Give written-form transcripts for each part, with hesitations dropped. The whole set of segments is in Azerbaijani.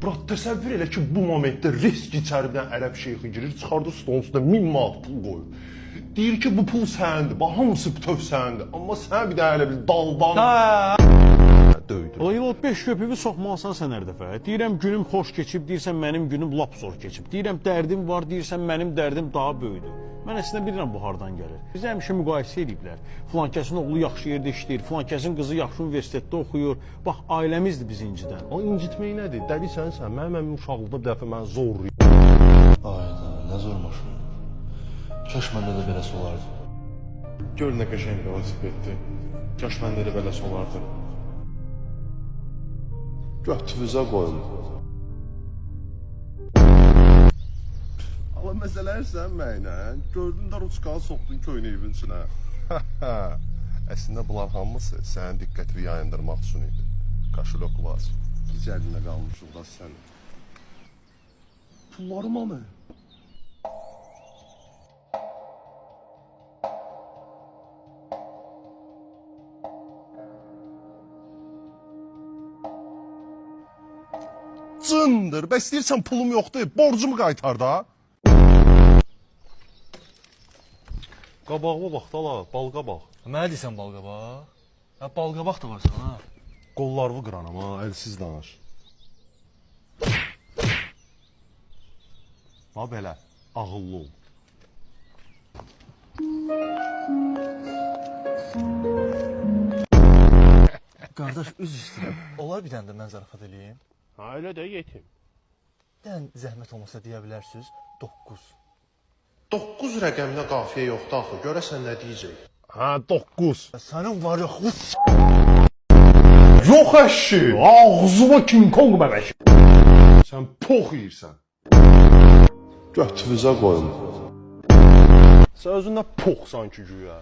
Brat, təsəvvür elə ki, bu momentdə risk içəridən ərəb şeyxi girir, çıxardır stolun üstünə 1000 manat pul qoyur. Deyir ki, bu pul səndir, bax, hamısı bütöv səndir. Amma sən bir də elə bir daldan döydür. O yıl 5 köpüğü soxmalısan sən hər dəfə. Deyirəm günüm xoş keçib, deyirsən mənim günüm lap zor keçib. Deyirəm dərdim var, deyirsən mənim dərdim daha böyüdür. Mən əslində bilirəm bu hardan gəlir. Biz həmişə müqayisə ediblər. Filankəsin oğlu yaxşı yerdə işləyir, filankəsin qızı yaxşı universitetdə oxuyur. Bax, ailəmizdir biz incidən. O incitmək nədir? Dəli sənsən. Mənim uşaqlıqda bir dəfə mən zorlayım. Ayda, nə zor maşın. Kaş məndə də beləsi olardı. Gör nə qəşəng velosipeddir. Kaş məndə də beləsi olardı. Götünüzə qoyun. Amma məsələ sən mənlə, gördün də ruçkanı soxdun köynəyimin içinə. Əslində bunlar hamısı sənin diqqətini yayındırmaq üçün idi. Kaşulok lazım. Gicəlinə qalmışıq da sən. Pullarım anı. Cındır, bəs istəyirsən pulum yoxdur, borcumu qaytar da. Qabağıma bax da la, balqabaq. Mənə deyirsən balqabaq? Hə, balqabaq da varsan ha. Qollarımı qıranam ha, əlsiz danış. Ha belə, ağıllı ol. Qardaş, üz istəyirəm. Olar bir dənə də mən zarafat eləyim. Ha, elə də yetim. Dən zəhmət olmasa deyə bilərsiniz 9. 9 rəqəminə qafiyə yoxdur axı, görəsən nə deyəcək? Hə, 9. Sənin var ya, xus. Yox əşi, ağzıma King Kong bəbəş. Sən pox yeyirsən. Götünüzə qoyun. Sən özündə pox sanki güya.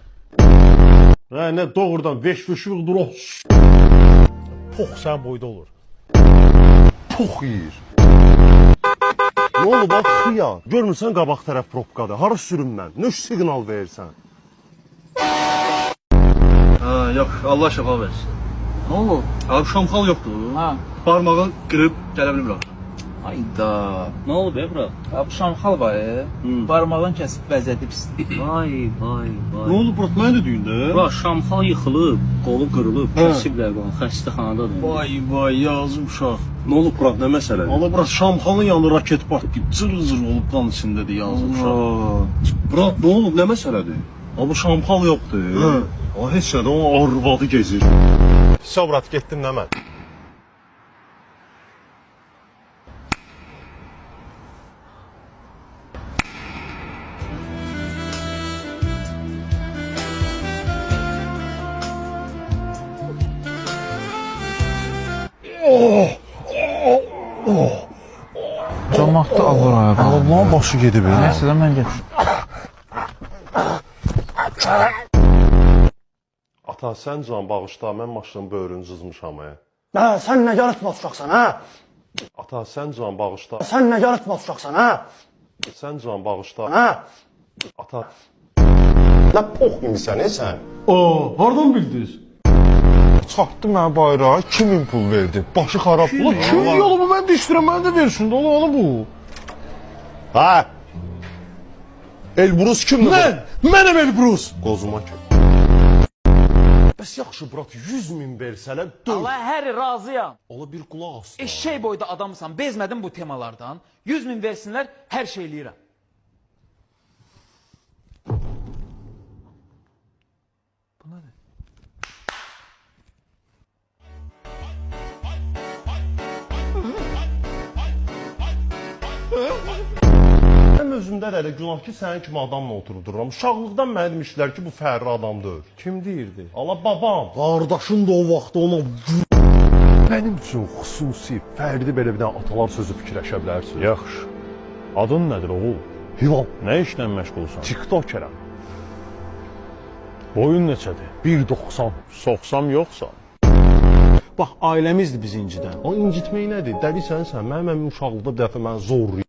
Hə, nə doğrudan veş-veşlik dur o. Pox sən boyda olur. Pox yeyir. Nə oldu bax xıya? Görmürsən qabaq tərəf probkadır. Hara sürüm mən? Nə siqnal verirsən? Ha, yox, Allah şəfa versin. Nə oldu? Abi şamxal yoxdur. Ha. Parmağı qırıb gələ bilmirəm. Hayda. Nə oldu be bura? Abi şamxal var ya. Parmağından kəsib bəzədib isti. Vay, vay, vay. Nə oldu bura? Mən də düyündə. Bura şamxal yıxılıb, qolu qırılıb, kəsiblər qanı, xəstəxanadadır. Vay vay yazım uşaq. Nə olub bura? Nə məsələdir? Allah bura şamxalın yanında raket partlayıb cır-cır olub qan içindədir yazım uşaq. Bura nə olub? Nə məsələdir? Abi şamxal yoxdur. O heç nədə onun arvadı gezir. Savrat getdim nə mən? Cəmaatda ağır ayağı. Allah'ın başı gedib. Nəysə də mən gedim. Ata, sən can bağışla, mən maşının böyrünü cızmışam. Hə, sən nə yaratmaz uşaqsan, hə? Ata, sən can bağışla. Sən nə yaratmaz uşaqsan, hə? Sən can bağışla. Hə? Ata. Nə pox imisən, sən? Hardan bildiniz? Çarpdı mənə bayrağa, 2000 pul verdi. Başı xarab. Ulan kim yolumu mən də işləyirəm, mən də versin də ola bu. Hə? Elbrus kimdir? Mənəm Elbrus. Qozuma ki. Bəs yaxşı, brat, 100.000 versələr, döv. Allah hər razıyam. Ola bir qulaq as. Eşşək boyda adamsan, bezmədim bu temalardan. 100.000 versinlər, hər şey eləyirəm. Mən özümdə də elə günah ki, sənin kimi adamla oturub dururam. Uşaqlıqdan mənə demişlər ki, bu fərri adam deyil. Kim deyirdi? Allah babam. Qardaşın da o vaxt ona Mənim üçün xüsusi, fərdi belə bir dənə atalar sözü fikirləşə bilərsin. Yaxşı. Adın nədir oğul? Hilal, Nə işlə məşğulsan? tiktokerəm. Boyun neçədir? 1.90. Soxsam yoxsa? Bax, ailəmizdir biz incidən. O incitmək nədir? Dəli sənsən. Mənim uşaqlıqda bir dəfə mən zorlayım.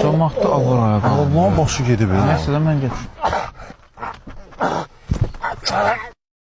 Cəmaatda ağır ayağı. Allah'ın başı gedib. Nəysə də mən gedim.